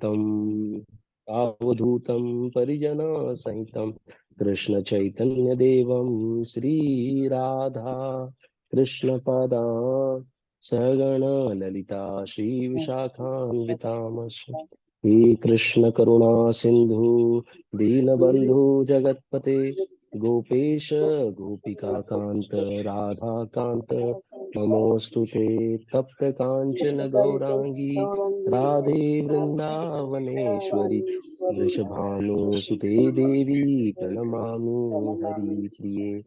तम अवधूतं परिजना सहितं कृष्ण चैतन्य देवं श्री राधा कृष्ण पदा सगण ललिता श्री विशाखान्वितामश्च हे कृष्ण करुणा सिंधु दीनबंधु जगतपते गोपेश गोपिका कांत राधा कांत नमोस्तुते ते तप्त कांचन गौरांगी राधे वृंदावनेश्वरी वृषभानुसुते देवी प्रणमामि हरिप्रिये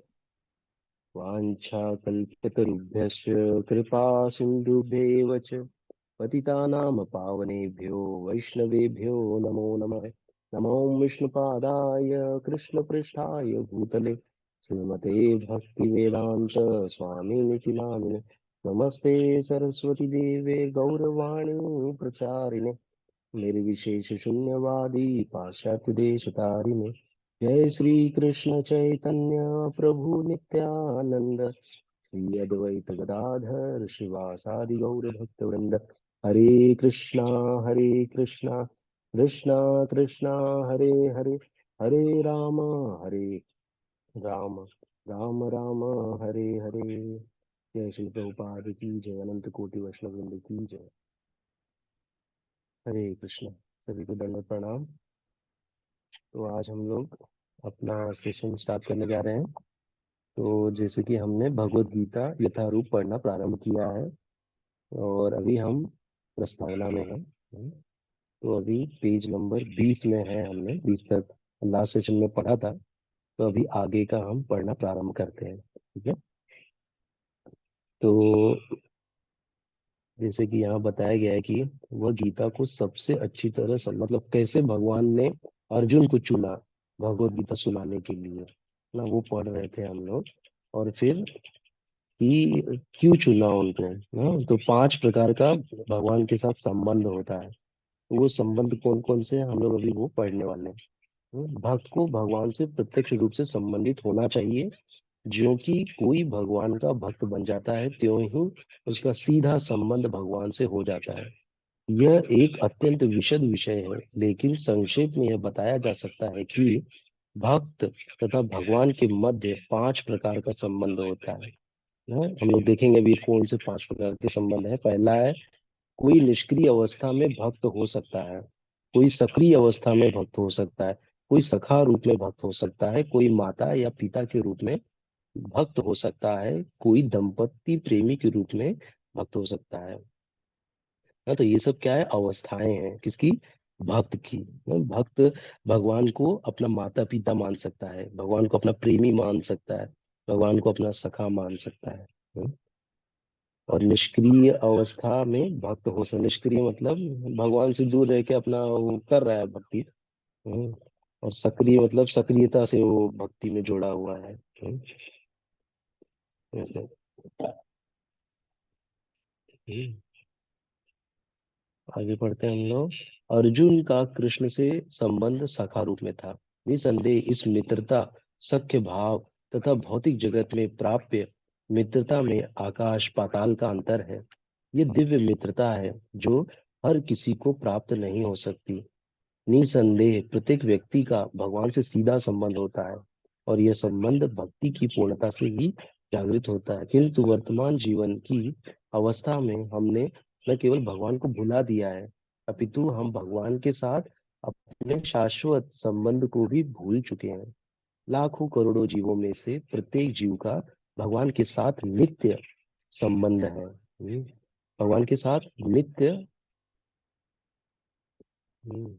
वाञ्छाकल्पतरुभ्यश्च कृपा सिन्धुभ्येव च पतितानां पावनेभ्यो वैष्णवेभ्यो नमो नमः। नमो विष्णुपादाय कृष्णपृष्ठाय भूतले श्रीमते भक्तिवेदान्त स्वामिनिति नामिने नमस्ते सरस्वती देवे गौरवाणी प्रचारिणे निर्विशेष शून्यवादी पाश्चात्य देश तारिणे जय श्री कृष्ण चैतन्य प्रभु नित्यानंद श्री अद्वैत गदाधर शिवासादि गौर भक्त वृंद हरे कृष्णा कृष्णा कृष्णा हरे हरे हरे हरे राम राम राम हरे हरे। जय श्री प्रभुपाद की जय, अनंत कोटि वैष्णव वृंद की जय। हरे कृष्ण। सभी को दंडवत प्रणाम। तो आज हम लोग अपना सेशन स्टार्ट करने जा रहे हैं। तो जैसे कि हमने भगवत गीता यथारूप पढ़ना प्रारंभ किया है और अभी हम प्रस्तावना में हैं। तो अभी पेज नंबर 20 में है, हमने 20 तक लास्ट सेशन में पढ़ा था। तो अभी आगे का हम पढ़ना प्रारंभ करते हैं, ठीक है। तो जैसे कि यहाँ बताया गया है कि वह गीता को सबसे अच्छी तरह मतलब कैसे भगवान ने अर्जुन को चुना भगवत गीता सुनाने के लिए ना, वो पढ़ रहे थे हम लोग। और फिर कि क्यों चुना उनको ना, तो 5 प्रकार का भगवान के साथ संबंध होता है। वो संबंध कौन कौन से हैं, हम लोग अभी वो पढ़ने वाले हैं। भक्त को भगवान से प्रत्यक्ष रूप से संबंधित होना चाहिए। ज्यों कि कोई भगवान का भक्त बन जाता है त्यों ही उसका सीधा संबंध भगवान से हो जाता है। यह एक अत्यंत विशद विषय है, लेकिन संक्षेप में यह बताया जा सकता है कि भक्त तथा भगवान के मध्य 5 प्रकार का संबंध होता है ना। हम लोग देखेंगे अभी कौन से 5 प्रकार के संबंध है। पहला है, कोई निष्क्रिय अवस्था में भक्त हो सकता है, कोई सक्रिय अवस्था में भक्त हो सकता है, कोई सखा रूप में भक्त हो सकता है, कोई माता या पिता के रूप में भक्त हो सकता है, कोई दंपति प्रेमी के रूप में भक्त हो सकता है। हाँ, तो ये सब क्या है, अवस्थाएं हैं किसकी, भक्त की। भक्त भगवान को अपना माता पिता मान सकता है, भगवान को अपना प्रेमी मान सकता है, भगवान को अपना सखा मान सकता है। और निष्क्रिय अवस्था में भक्त हो सकता, निष्क्रिय मतलब भगवान से दूर रह के अपना वो कर रहा है भक्ति। हम्म, और सक्रिय मतलब सक्रियता से वो भक्ति में जुड़ा हुआ है। ऐसे। हम्म, आगे पढ़ते हैं हम लोग। अर्जुन का कृष्ण से संबंध सखा रूप में था। निसंदेह इस मित्रता सख्य भाव तथा भौतिक जगत में प्राप्य मित्रता में आकाश पाताल का अंतर है। ये दिव्य मित्रता है जो हर किसी को प्राप्त नहीं हो सकती। निसंदेह प्रत्येक व्यक्ति का भगवान से सीधा संबंध होता है और यह संबंध भक्ति की पूर्णता से ही जागृत होता है। किंतु वर्तमान जीवन की अवस्था में हमने न केवल भगवान को भुला दिया है, अपितु हम भगवान के साथ अपने शाश्वत संबंध को भी भूल चुके हैं। लाखों करोड़ों जीवों में से प्रत्येक जीव का भगवान के साथ नित्य संबंध है। भगवान के साथ नित्य हम्म,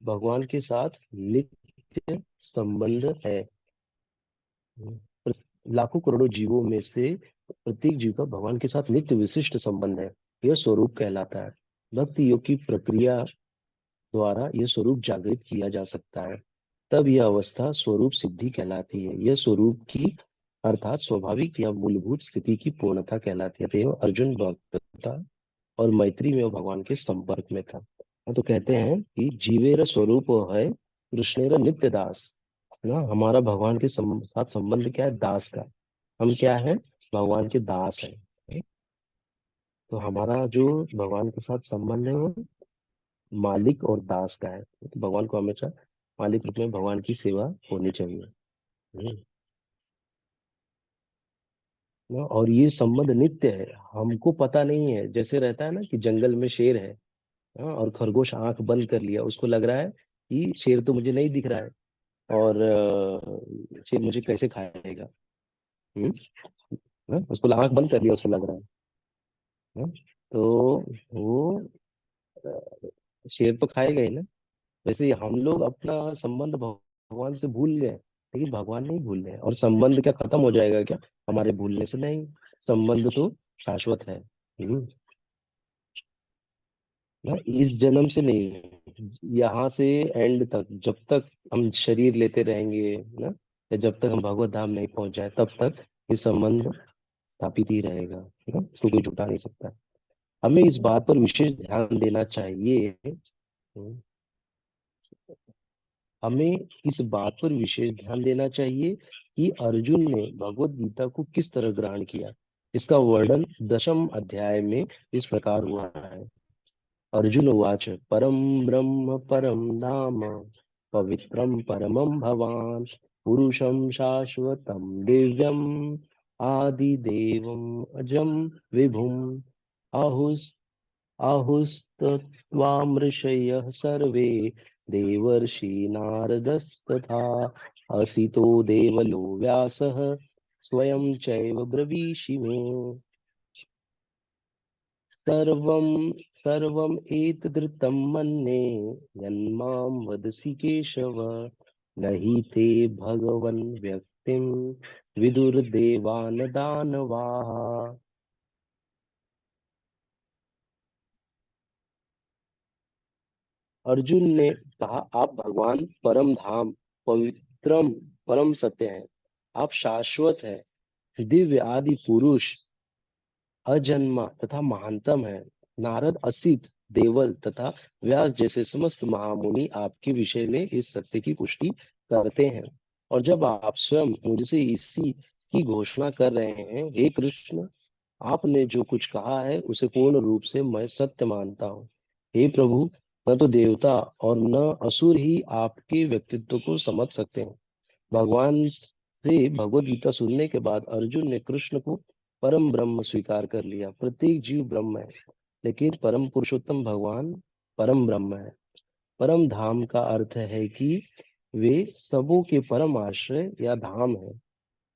भगवान के साथ नित्य संबंध है। लाखों करोड़ों जीवों में से प्रत्येक जीव का भगवान के साथ नित्य विशिष्ट संबंध है। यह स्वरूप कहलाता है। भक्ति योग की प्रक्रिया द्वारा यह स्वरूप जागृत किया जा सकता है। तब यह अवस्था स्वरूप सिद्धि कहलाती है। यह स्वरूप की अर्थात स्वाभाविक या मूलभूत स्थिति की पूर्णता कहलाती है। अतएव अर्जुन भक्त था और मैत्री में वो भगवान के संपर्क में था। तो कहते हैं कि जीवेर स्वरूप है कृष्णेर नित्य दास। ना, हमारा भगवान के साथ संबंध क्या है, दास का। हम क्या है, भगवान के दास हैं। तो हमारा जो भगवान के साथ संबंध है वो मालिक और दास का है। तो भगवान को हमेशा मालिक रूप में भगवान की सेवा होनी चाहिए। हम्म, ना, और ये संबंध नित्य है। हमको पता नहीं है, जैसे रहता है ना कि जंगल में शेर है, हाँ, और खरगोश आंख बंद कर लिया, उसको लग रहा है कि शेर तो मुझे नहीं दिख रहा है, और शेर मुझे कैसे खाएगा। हम्म, हाँ, उसको आंख बंद कर लिया, उसको लग रहा है। हाँ, तो वो शेर तो खाएगा ही ना। वैसे ही हम लोग अपना संबंध भगवान से भूल गए, लेकिन भगवान नहीं भूल रहे। और संबंध क्या खत्म हो जाएगा क्या हमारे भूलने से? नहीं, संबंध तो शाश्वत है। हम्म, ना, इस जन्म से नहीं, यहाँ से एंड तक, जब तक हम शरीर लेते रहेंगे ना, या जब तक हम भगवत धाम नहीं पहुंच जाए, तब तक ये संबंध स्थापित ही रहेगा, है ना, इसको कोई जुटा नहीं सकता। हमें इस बात पर विशेष ध्यान देना चाहिए। हम्म, हमें इस बात पर विशेष ध्यान देना चाहिए कि अर्जुन ने भगवत गीता को किस तरह ग्रहण किया। इसका वर्णन 10वें अध्याय में इस प्रकार हुआ है। अर्जुन उवाच परम ब्रह्म परम धाम पवित्रम परमं भवान पुरुषं शाश्वतं दिव्यम् आदिदेवम् अजं विभुम् आहुस् आहुस्त्वामृषयः सर्वे देवर्षि नारदस्तथा असितो देवलो व्यासः स्वयं चैव ब्रवीषि मे। सर्वं सर्वम् एतदृतं मन्ये यन्मां वदसि केशव न हि ते भगवन् व्यक्तिं विदुर्देवान् दानवाः। अर्जुन ने कहा, आप भगवान परम धाम पवित्रम परम सत्य हैं, आप शाश्वत है, दिव्य आदि पुरुष, अजन्मा तथा महानतम है। नारद असित देवल तथा व्यास जैसे समस्त महामुनि आपके विषय में इस सत्य की पुष्टि करते हैं। और जब आप स्वयं मुझसे इसी की घोषणा कर रहे हैं, हे कृष्ण, आपने जो कुछ कहा है उसे पूर्ण रूप से मैं सत्य मानता हूँ। हे प्रभु, न तो देवता और न असुर ही आपके व्यक्तित्व को समझ सकते हैं। भगवान से भगवत गीता सुनने के बाद अर्जुन ने कृष्ण को परम ब्रह्म स्वीकार कर लिया। प्रत्येक जीव ब्रह्म है, लेकिन परम पुरुषोत्तम भगवान परम ब्रह्म है। परम धाम का अर्थ है कि वे सबों के परम आश्रय या धाम है।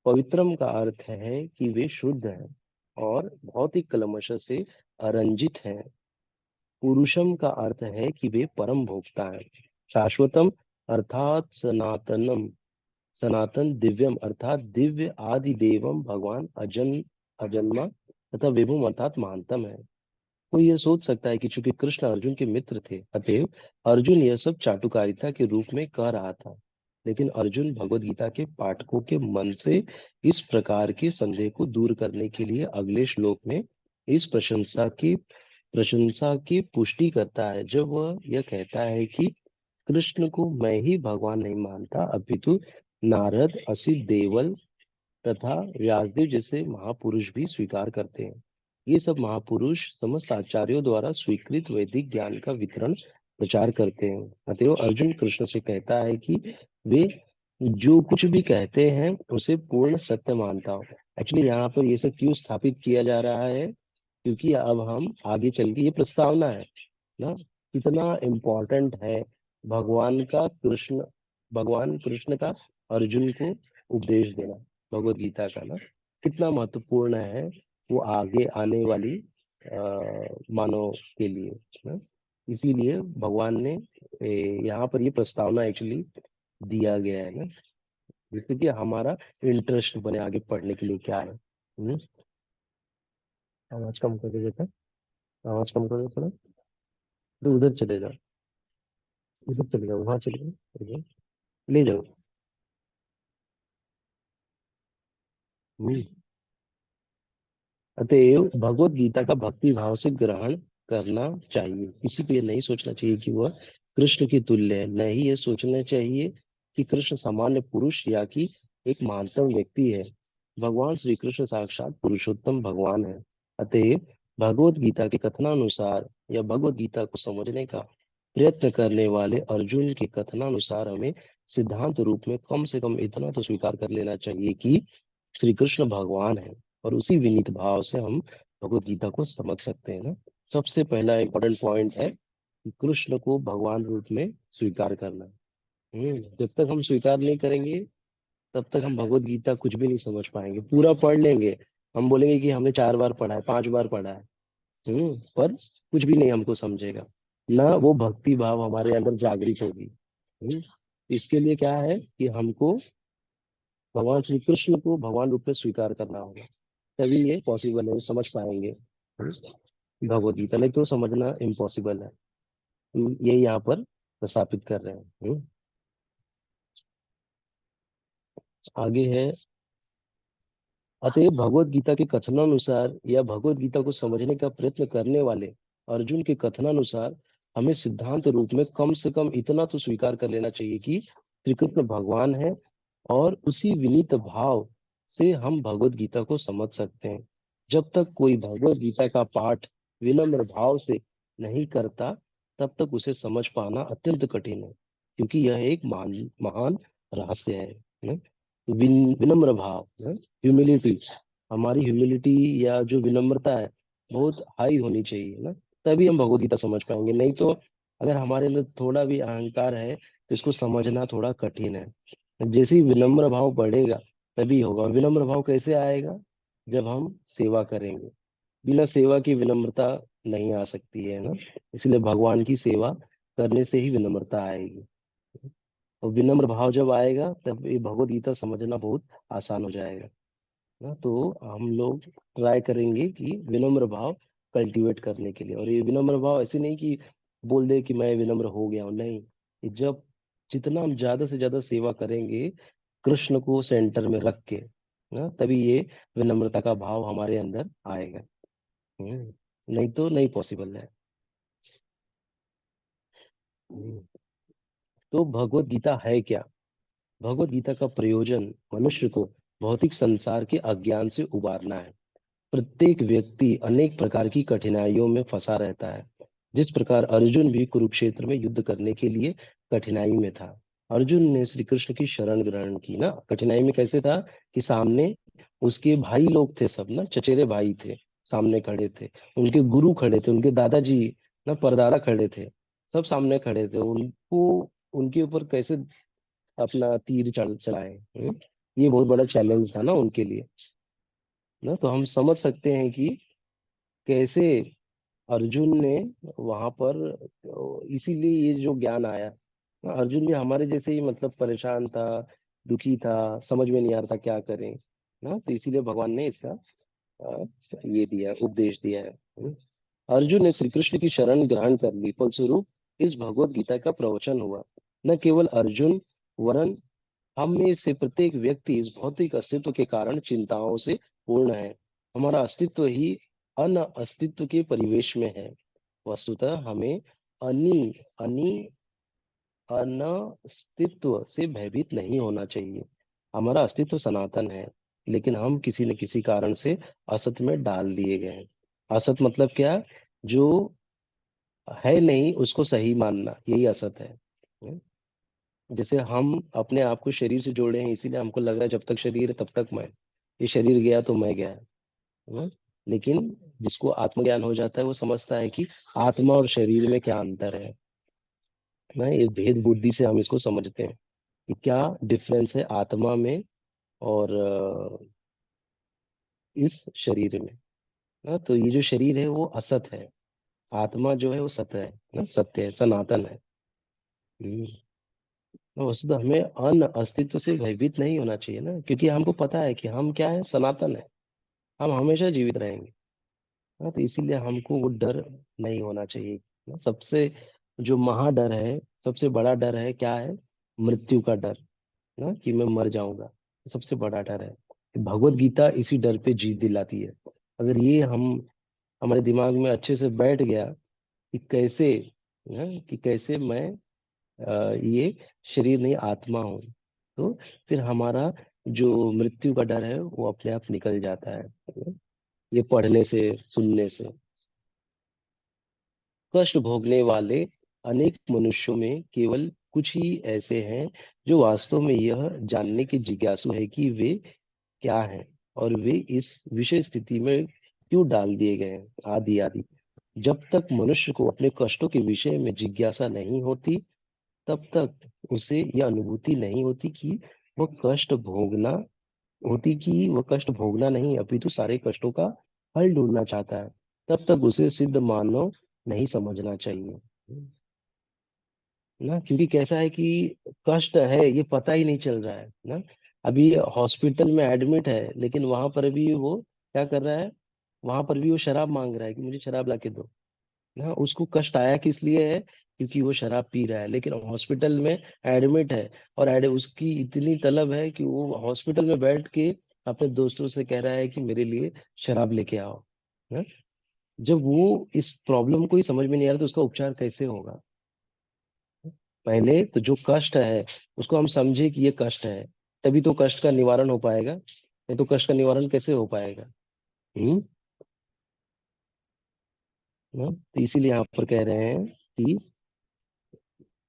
पवित्रम का अर्थ है कि वे शुद्ध हैं और भौतिक कलमश से अरंजित हैं। पुरुषम का अर्थ है कि वे परम भोक्ता हैं। शाश्वतम अर्थात सनातनम, सनातन, दिव्यम अर्थात दिव्य, आदि देवम भगवान अजन्मा तथा विभुम अर्थात महानतम है। कोई यह सोच सकता है कि चूंकि कृष्ण अर्जुन के मित्र थे, अतएव अर्जुन यह सब चाटुकारिता के रूप में कह रहा था। लेकिन अर्जुन भगवत गीता के पाठकों के मन से इस प्रकार के संदेह को दूर करने के लिए अगले श्लोक में इस प्रशंसा की पुष्टि करता है, जब वह यह कहता है कि कृष्ण को मैं ही भगवान नहीं मानता, अपितु नारद, असित देवल तथा व्यासदेव जैसे महापुरुष भी स्वीकार करते हैं। ये सब महापुरुष समस्त आचार्यों द्वारा स्वीकृत वैदिक ज्ञान का वितरण प्रचार करते हैं। अतएव अर्जुन कृष्ण से कहता है कि वे जो कुछ भी कहते हैं उसे पूर्ण सत्य मानता हूँ। एक्चुअली यहाँ पर ये सब क्यों स्थापित किया जा रहा है? क्योंकि अब हम आगे चल के, ये प्रस्तावना है ना, कितना इम्पोर्टेंट है भगवान कृष्ण का अर्जुन को उपदेश देना, भगवत गीता का ना, कितना महत्वपूर्ण है वो आगे आने वाली मानव के लिए ना। इसीलिए भगवान ने यहाँ पर ये प्रस्तावना एक्चुअली दिया गया है ना, जिससे कि हमारा इंटरेस्ट बने आगे पढ़ने के लिए क्या है। आवाज कम कर दे बेटा, आवाज कम कर दो थोड़ा। तो उधर चले जाओ, उधर चले जाओ, वहां चले जाओ, ले जाओ। हम्म। अतएव भगवत गीता का भक्ति भाव से ग्रहण करना चाहिए। किसी को ये नहीं सोचना चाहिए कि वह कृष्ण की तुल्य है, नहीं ये सोचना चाहिए कि कृष्ण सामान्य पुरुष या कि एक महानतम व्यक्ति है। भगवान श्री कृष्ण साक्षात पुरुषोत्तम भगवान है। अतएव भगवत गीता के कथनानुसार या भगवत गीता को समझने का प्रयत्न करने वाले अर्जुन के कथनानुसार हमें सिद्धांत रूप में कम से कम इतना तो स्वीकार कर लेना चाहिए कि श्री कृष्ण भगवान है, और उसी विनीत भाव से हम भगवत गीता को समझ सकते हैं ना। सबसे पहला इंपॉर्टेंट पॉइंट है कि कृष्ण को भगवान रूप में स्वीकार करना। जब तक हम स्वीकार नहीं करेंगे तब तक हम भगवत गीता कुछ भी नहीं समझ पाएंगे। पूरा पढ़ लेंगे, हम बोलेंगे कि हमने 4 बार पढ़ा है, 5 बार पढ़ा है, पर कुछ भी नहीं हमको समझेगा, ना वो भक्ति भाव हमारे अंदर जागृत होगी। इसके लिए क्या है कि हमको भगवान श्री कृष्ण को भगवान रूप में स्वीकार करना होगा, तभी ये पॉसिबल है, समझ पाएंगे भगवत गीता। नहीं तो समझना इम्पॉसिबल है। ये यहाँ पर प्रस्थापित कर रहे हैं। आगे है, अतएव भगवत गीता के कथनानुसार या भगवत गीता को समझने का प्रयत्न करने वाले अर्जुन के कथनानुसार हमें सिद्धांत रूप में कम से कम इतना तो स्वीकार कर लेना चाहिए कि श्री कृष्ण भगवान है, और उसी विनीत भाव से हम भगवत गीता को समझ सकते हैं। जब तक कोई भगवत गीता का पाठ विनम्र भाव से नहीं करता, तब तक उसे समझ पाना अत्यंत कठिन है, क्योंकि यह एक महान महान रहस्य है न? विनम्र भाव, ह्यूमिलिटी, हमारी ह्यूमिलिटी या जो विनम्रता है बहुत हाई होनी चाहिए ना, तभी हम भगवत गीता समझ पाएंगे। नहीं तो अगर हमारे अंदर थोड़ा भी अहंकार है तो इसको समझना थोड़ा कठिन है। जैसे ही विनम्र भाव बढ़ेगा तभी होगा। विनम्र भाव कैसे आएगा? जब हम सेवा करेंगे। बिना सेवा की विनम्रता नहीं आ सकती है ना। इसलिए भगवान की सेवा करने से ही विनम्रता आएगी, और विनम्र भाव जब आएगा तब ये भगवत गीता समझना बहुत आसान हो जाएगा ना। तो हम लोग ट्राई करेंगे कि विनम्र भाव कल्टीवेट करने के लिए। और ये विनम्र भाव ऐसे नहीं कि बोल दे कि मैं विनम्र हो गया हूँ, नहीं। ये जब जितना हम ज्यादा से ज्यादा सेवा करेंगे कृष्ण को सेंटर में रख के ना, तभी ये विनम्रता का भाव हमारे अंदर आएगा। नहीं तो नहीं पॉसिबल है। हम्म, तो भगवत गीता है क्या? भगवत गीता का प्रयोजन मनुष्य को भौतिक संसार के अज्ञान से उबारना है। प्रत्येक व्यक्ति अनेक प्रकार की कठिनाइयों में फंसा रहता है। जिस प्रकार अर्जुन भी कुरुक्षेत्र में युद्ध करने के लिए कठिनाई में था। अर्जुन ने श्री कृष्ण की शरण ग्रहण की ना। कठिनाई में कैसे था कि सामने उसके भाई लोग थे, सब ना चचेरे भाई थे, सामने खड़े थे। उनके गुरु खड़े थे, उनके दादाजी ना परदादा खड़े थे, सब सामने खड़े थे। उनको उनके ऊपर कैसे अपना तीर चलाए। ये बहुत बड़ा चैलेंज था ना उनके लिए ना। तो हम समझ सकते हैं कि कैसे अर्जुन ने वहां पर, इसीलिए ये जो ज्ञान आया। अर्जुन भी हमारे जैसे ही मतलब परेशान था, दुखी था, समझ में नहीं आ रहा था क्या करें ना। तो इसीलिए भगवान ने इसका अ, ये दिया, उपदेश दिया है। अर्जुन ने श्री कृष्ण की शरण ग्रहण कर ली, फलस्वरूप इस भगवत गीता का प्रवचन हुआ। न केवल अर्जुन, वरन हम में से प्रत्येक व्यक्ति इस भौतिक अस्तित्व के कारण चिंताओं से पूर्ण है। हमारा अस्तित्व ही अन अस्तित्व के परिवेश में है। वस्तुतः हमें अनि अनि अनस्तित्व से भयभीत नहीं होना चाहिए। हमारा अस्तित्व सनातन है, लेकिन हम किसी न किसी कारण से असत में डाल दिए गए हैं। असत मतलब क्या? जो है नहीं उसको सही मानना, यही असत है। जैसे हम अपने आप को शरीर से जोड़े हैं, इसीलिए हमको लग रहा है जब तक शरीर है तब तक मैं, ये शरीर गया तो मैं गया। हम्म? लेकिन जिसको आत्मज्ञान हो जाता है वो समझता है कि आत्मा और शरीर में क्या अंतर है ना। ये भेद बुद्धि से हम इसको समझते हैं कि क्या डिफरेंस है आत्मा में और इस शरीर में ना। तो ये जो शरीर है वो असत है, आत्मा जो है वो सत्य है ना, सत्य है, सनातन है। हम्म। तो वस्तुतः हमें अन अस्तित्व से भयभीत नहीं होना चाहिए ना, क्योंकि हमको पता है कि हम क्या है, सनातन है, हम हमेशा जीवित रहेंगे। हाँ, तो इसीलिए हमको वो डर नहीं होना चाहिए ना। सबसे जो महाडर है, सबसे बड़ा डर है क्या है? मृत्यु का डर ना, कि मैं मर जाऊंगा, सबसे बड़ा डर है। भगवत गीता इसी डर पे जीत दिलाती है। अगर ये हम हमारे दिमाग में अच्छे से बैठ गया कि कैसे, कि कैसे मैं ये शरीर नहीं आत्मा हूँ, तो फिर हमारा जो मृत्यु का डर है वो अपने आप निकल जाता है, ये पढ़ने से, सुनने से। कष्ट भोगने वाले अनेक मनुष्यों में केवल कुछ ही ऐसे हैं जो वास्तव में यह जानने के जिज्ञासु है कि वे क्या है और वे इस विषय स्थिति में क्यों डाल दिए गए हैं, आदि आदि। जब तक मनुष्य को अपने कष्टों के विषय में जिज्ञासा नहीं होती, तब तक उसे यह अनुभूति नहीं होती कि वह कष्ट भोगना वह कष्ट भोगना नहीं अपितु सारे कष्टों का हल ढूंढना चाहता है। तब तक उसे सिद्ध मानव नहीं समझना चाहिए ना, क्योंकि कैसा है कि कष्ट है ये पता ही नहीं चल रहा है ना। अभी हॉस्पिटल में एडमिट है, लेकिन वहां पर भी वो क्या कर रहा है, वहां पर भी वो शराब मांग रहा है कि मुझे शराब ला के दो ना। उसको कष्ट आया किस लिए है, क्योंकि वो शराब पी रहा है, लेकिन हॉस्पिटल में एडमिट है। और उसकी इतनी तलब है कि वो हॉस्पिटल में बैठ के अपने दोस्तों से कह रहा है कि मेरे लिए शराब लेके आओ ना। जब वो इस प्रॉब्लम को ही समझ में नहीं आ रहा तो उसका उपचार कैसे होगा। पहले तो जो कष्ट है उसको हम समझे कि ये कष्ट है, तभी तो कष्ट का निवारण हो पाएगा, नहीं तो कष्ट का निवारण कैसे हो पाएगा। हम्म। तो इसीलिए यहाँ पर कह रहे हैं कि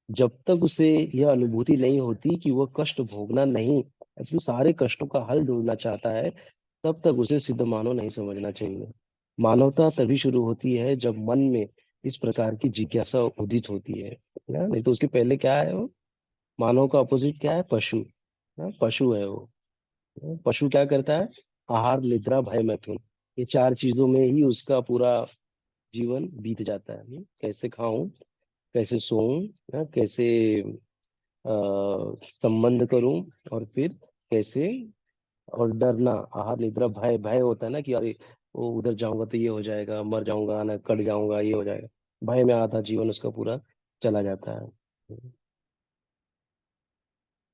जब तक उसे यह अनुभूति नहीं होती कि वह कष्ट भोगना नहीं अपने सारे कष्टों का हल ढूंढना चाहता है, तब तक उसे सिद्ध मानव नहीं समझना चाहिए। मानवता तभी शुरू होती है जब मन में इस प्रकार की जिज्ञासा उदित होती है ना, नहीं तो उसके पहले क्या है वो। मानव का अपोजिट क्या है, पशु ना, पशु है वो। पशु क्या करता है, आहार निद्रा भय मैथुन, ये चार चीजों में ही उसका पूरा जीवन बीत जाता है। कैसे खाऊं, कैसे सोऊं, कैसे संबंध करूं, और फिर कैसे, और डरना, आहार निद्रा भय, भय होता है ना कि अरे वो उधर जाऊंगा तो ये हो जाएगा, मर जाऊंगा ना, कट जाऊंगा, ये हो जाएगा। भय में आधा जीवन उसका पूरा चला जाता है।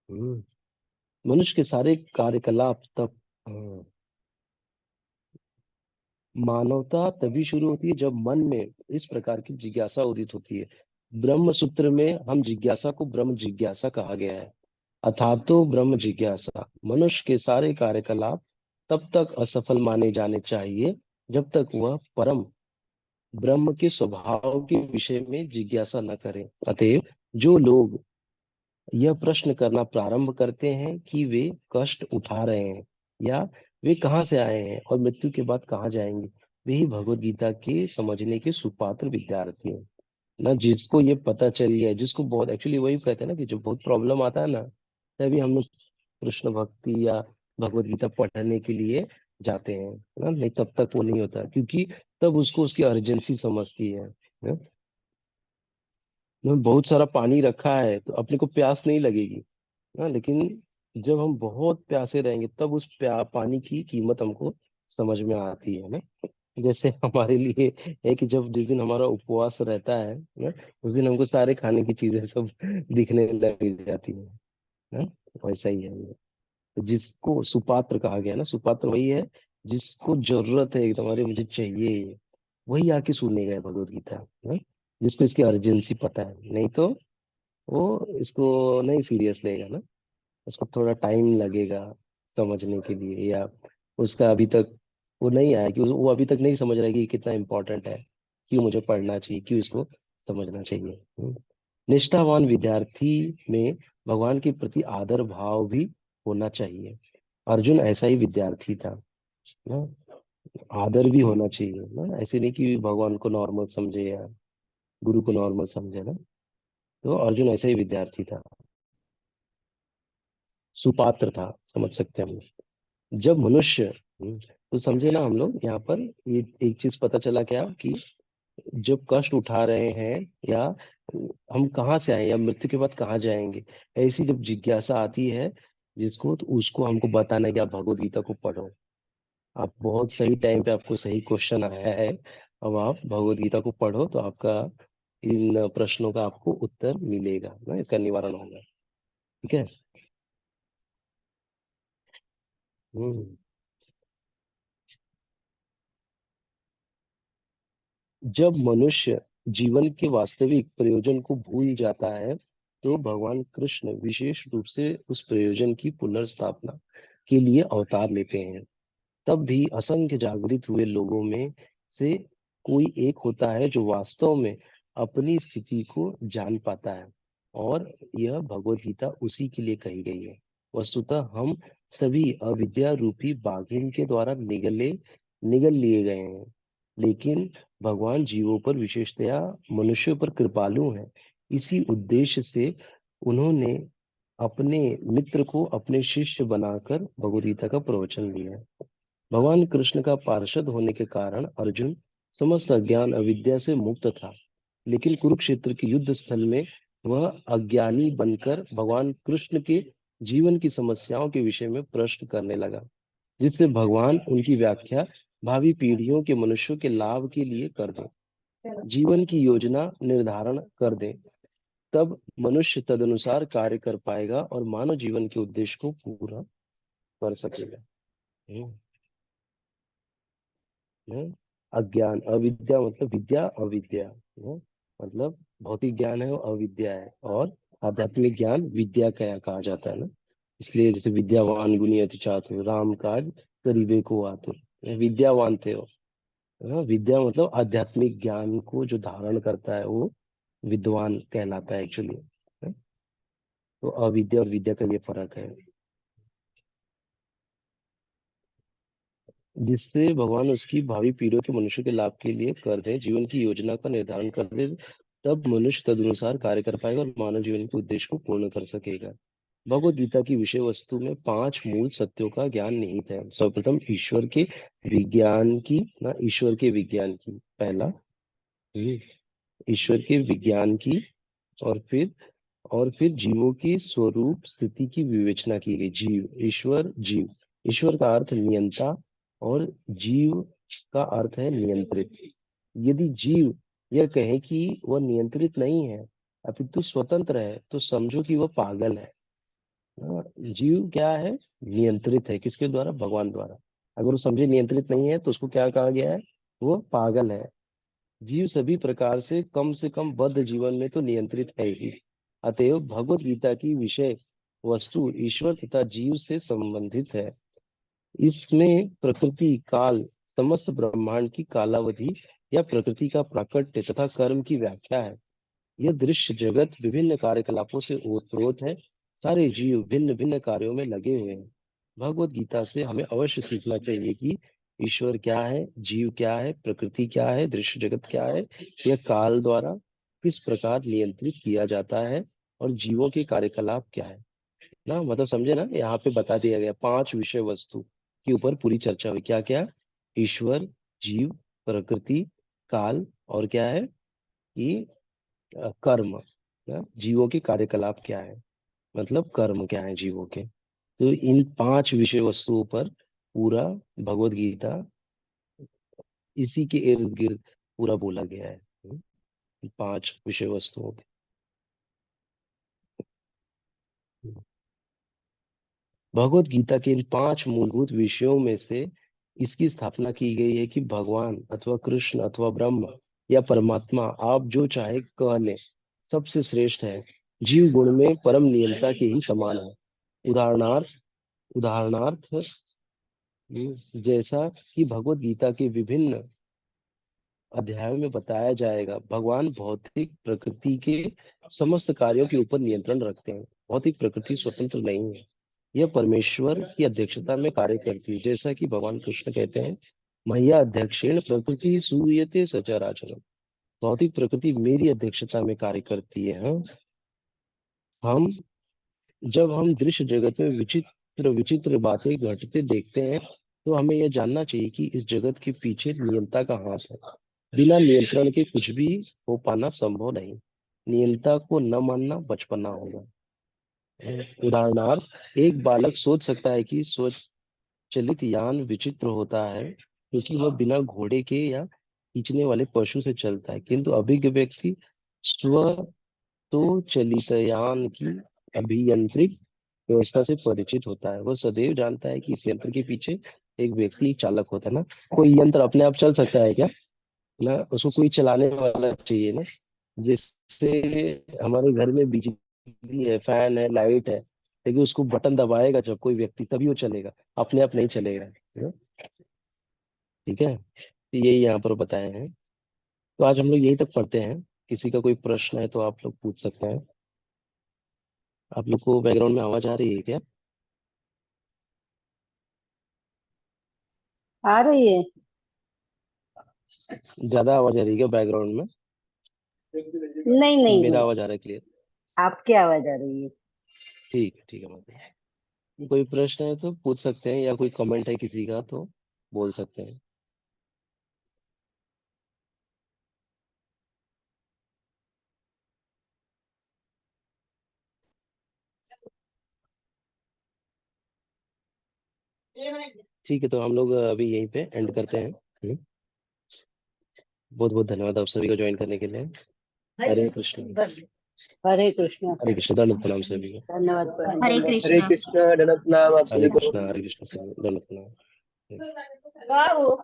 हम्म। मनुष्य के सारे कार्यकलाप तब मानवता तभी शुरू होती है जब मन में इस प्रकार की जिज्ञासा उदित होती है। ब्रह्म सूत्र में हम जिज्ञासा को ब्रह्म जिज्ञासा कहा गया है। अथातो ब्रह्म जिज्ञासा, मनुष्य के सारे कार्यकलाप तब तक असफल माने जाने चाहिए जब तक वह परम ब्रह्म के स्वभाव के विषय में जिज्ञासा न करें। अतएव जो लोग यह प्रश्न करना प्रारंभ करते हैं कि वे कष्ट उठा रहे हैं या वे कहाँ से आए हैं और मृत्यु के बाद कहाँ जाएंगे, वे ही भगवत गीता के समझने के सुपात्र विद्यार्थी हैं ना। जिसको ये पता चल गया है, जिसको बहुत एक्चुअली वही कहते हैं ना कि जो बहुत प्रॉब्लम आता है ना, तभी हम लोग कृष्ण भक्ति या भगवत गीता पढ़ने के लिए जाते हैं ना, नहीं तब तक वो नहीं होता, क्योंकि तब उसको उसकी अर्जेंसी समझती है ना? बहुत सारा पानी रखा है तो अपने को प्यास नहीं लगेगी ना, लेकिन जब हम बहुत प्यासे रहेंगे तब उस पानी की कीमत हमको समझ में आती है ना। जैसे हमारे लिए है कि जब जिस दिन हमारा उपवास रहता है ना, उस दिन हमको सारे खाने की चीजें सब दिखने लग जाती है ना। वैसा ही है ये। तो जिसको सुपात्र कहा गया ना, सुपात्र वही है जिसको जरूरत है एकदम, अरे मुझे चाहिए ये, वही आके सुनेगा ये भगवत गीता ना, जिसको इसकी अर्जेंसी पता है। नहीं तो वो इसको नहीं सीरियस लेगा ना, उसको थोड़ा टाइम लगेगा समझने के लिए, या उसका अभी तक वो नहीं आया कि वो अभी तक नहीं समझ रहा है कि ये कितना इम्पोर्टेंट है, क्यों मुझे पढ़ना चाहिए, क्यों इसको समझना चाहिए। निष्ठावान विद्यार्थी में भगवान के प्रति आदर भाव भी होना चाहिए। अर्जुन ऐसा ही विद्यार्थी था ना, आदर भी होना चाहिए ना, ऐसे नहीं कि भगवान को नॉर्मल समझे या गुरु को नॉर्मल समझे ना। तो अर्जुन ऐसा ही विद्यार्थी था, सुपात्र था, समझ सकते हैं हम। जब मनुष्य तो समझे ना हम लोग यहाँ पर, ये एक चीज पता चला क्या कि जब कष्ट उठा रहे हैं या हम कहाँ से आए या मृत्यु के बाद कहाँ जाएंगे, ऐसी जब जिज्ञासा आती है जिसको, तो उसको हमको बताना है कि आप भगवत गीता को पढ़ो। आप बहुत सही टाइम पे, आपको सही क्वेश्चन आया है। अब आप भगवत गीता को पढ़ो तो आपका इन प्रश्नों का आपको उत्तर मिलेगा ना, इसका निवारण होगा। ठीक है। हम्म। जब मनुष्य जीवन के वास्तविक प्रयोजन को भूल जाता है, तो भगवान कृष्ण विशेष रूप से उस प्रयोजन की पुनर्स्थापना के लिए अवतार लेते हैं। तब भी असंख्य जागृत हुए लोगों में से कोई एक होता है जो वास्तव में अपनी स्थिति को जान पाता है। और यह भगवत गीता उसी के लिए कही गई है। वस्तुतः हम सभी अविद्या रूपी बाघिन के द्वारा निगल लिए गए हैं, लेकिन भगवान जीवों पर, विशेषतया मनुष्यों पर कृपालु हैं। इसी उद्देश्य से उन्होंने अपने मित्र को अपने शिष्य बनाकर भगवद गीता का प्रवचन दिया है। भगवान कृष्ण का पार्षद होने के कारण अर्जुन समस्त अज्ञान अविद्या से मुक्त था, लेकिन कुरुक्षेत्र के युद्ध स्थल में वह अज्ञानी बनकर भगवान कृष्ण के जीवन की समस्याओं के विषय में प्रश्न करने लगा, जिससे भगवान उनकी व्याख्या भावी पीढ़ियों के मनुष्यों के लाभ के लिए कर दें, जीवन की योजना निर्धारण कर दें। तब मनुष्य तदनुसार कार्य कर पाएगा और मानव जीवन के उद्देश्य को पूरा कर सकेगा। हम्म, हम्म। अज्ञान अविद्या मतलब विद्या, अविद्या मतलब भौतिक ज्ञान है वो अविद्या है, और आध्यात्मिक ज्ञान विद्या कहा जाता है ना। इसलिए जैसे विद्यावान गुणी अति चातुर, राम काज करिबे को आतुर, विद्यावान थे वो। विद्या मतलब आध्यात्मिक ज्ञान को जो धारण करता है वो विद्वान कहलाता है एक्चुअली। तो अविद्या और विद्या का ये फर्क है, जिससे भगवान उसकी भावी पीढ़ियों के मनुष्य के लाभ के लिए कर दे, जीवन की योजना का निर्धारण कर दे। तब मनुष्य तदनुसार कार्य कर पाएगा और मानव जीवन के उद्देश्य को पूर्ण कर सकेगा। भगवत गीता की विषय वस्तु में 5 मूल सत्यों का ज्ञान निहित है। सर्वप्रथम ईश्वर के विज्ञान की पहला, हम्म, ईश्वर के विज्ञान की। और फिर जीवों की स्वरूप स्थिति की विवेचना की गई। जीव, ईश्वर का अर्थ नियंता और जीव का अर्थ है नियंत्रित। यदि जीव यह कहे कि वह नियंत्रित नहीं है अपितु स्वतंत्र है, तो समझो कि वह पागल है। जीव क्या है? नियंत्रित है। किसके द्वारा? भगवान द्वारा। अगर वो समझे नियंत्रित नहीं है तो उसको क्या कहा गया है? वो पागल है। जीव सभी प्रकार से कम बद्ध जीवन में तो नियंत्रित है ही। अतएव भगवत गीता की विषय वस्तु ईश्वर तथा जीव से संबंधित है। इसमें प्रकृति, काल, समस्त ब्रह्मांड की कालावधि या प्रकृति का प्राकट्य तथा कर्म की व्याख्या है। यह दृश्य जगत विभिन्न कार्यकलापों से ओतप्रोत है। सारे जीव भिन्न भिन्न कार्यों में लगे हुए हैं। भगवत गीता से हमें अवश्य सीखना चाहिए कि ईश्वर क्या है, जीव क्या है, प्रकृति क्या है, दृश्य जगत क्या है, यह काल द्वारा किस प्रकार नियंत्रित किया जाता है, और जीवों के कार्यकलाप क्या है ना। मतलब समझे ना, यहाँ पे बता दिया गया 5 विषय वस्तु के ऊपर पूरी चर्चा हुई। क्या क्या? ईश्वर, जीव, प्रकृति, काल, और क्या है कि कर्म। जीवों के कार्यकलाप क्या है, मतलब कर्म क्या है जीवों के। तो इन 5 विषय वस्तुओं पर पूरा भगवत गीता इसी के इर्द गिर्द पूरा बोला गया है। 5 विषय वस्तुओं के। भगवत गीता के इन 5 मूलभूत विषयों में से इसकी स्थापना की गई है कि भगवान अथवा कृष्ण अथवा ब्रह्म या परमात्मा, आप जो चाहे कह लें, सबसे श्रेष्ठ है। जीव गुण में परम नियंता के ही समान है। उदाहरणार्थ उदाहरणार्थ जैसा कि भगवत गीता के विभिन्न अध्यायों में बताया जाएगा, भगवान भौतिक प्रकृति के समस्त कार्यों के ऊपर नियंत्रण रखते हैं। भौतिक प्रकृति स्वतंत्र नहीं है, यह परमेश्वर की अध्यक्षता में कार्य करती है। जैसा कि भगवान कृष्ण कहते हैं, मह्या अध्यक्षेण प्रकृति सूयते सचराचरम। भौतिक प्रकृति मेरी अध्यक्षता में कार्य करती है। हम जब हम दृश्य जगत में विचित्र विचित्र बातें घटते देखते हैं, तो हमें यह जानना चाहिए कि इस जगत के पीछे नियंता का हाथ है। बिना नियंत्रण के कुछ भी हो पाना संभव नहीं। नियंता को न मानना बचपना होगा। उदाहरणार्थ, एक बालक सोच सकता है कि स्वचालित यान विचित्र होता है, क्योंकि वह बिना घोड़े के या खींचने वाले पशु से चलता है, किंतु अभिज्ञ व्यक्ति स्व तो चलितयान की अभियंत्रिक व्यवस्था से परिचित होता है। वह सदैव जानता है कि इस यंत्र के पीछे एक व्यक्ति चालक होता है ना। कोई यंत्र अपने आप चल सकता है क्या? ना, उसको कोई चलाने वाला चाहिए ना। जिससे हमारे घर में बिजली है, फैन है, लाइट है, लेकिन उसको बटन दबाएगा जब कोई व्यक्ति, तभी वो चलेगा, अपने आप नहीं चलेगा। ठीक है, तो यही यहाँ पर बताए हैं। तो आज हम लोग यही तक पढ़ते हैं किसी का कोई प्रश्न है तो आप लोग पूछ सकते हैं। आप लोग को बैकग्राउंड में आवाज आ रही है क्या? आ रही है। ज्यादा आवाज आ रही है क्या बैकग्राउंड में? नहीं कि नहीं मेरा है। आवाज आ रहा है क्लियर? आपकी आवाज आ रही है। ठीक है मतलब कोई प्रश्न है तो पूछ सकते हैं, या कोई कमेंट है किसी का तो बोल सकते हैं। ठीक है, तो हम लोग अभी यहीं पे एंड करते हैं। बहुत बहुत धन्यवाद आप सभी को ज्वाइन करने के लिए। हरे कृष्ण। हरे कृष्ण। हरे कृष्ण, दंडवत प्रणाम सभी को। धन्यवाद। हरे दंडवत। कृष्ण। हरे कृष्ण, दंडवत प्रणाम आप हरे सभी को। कृष्ण, हरे कृष्ण सभी को, दंडवत प्रणाम। वाह।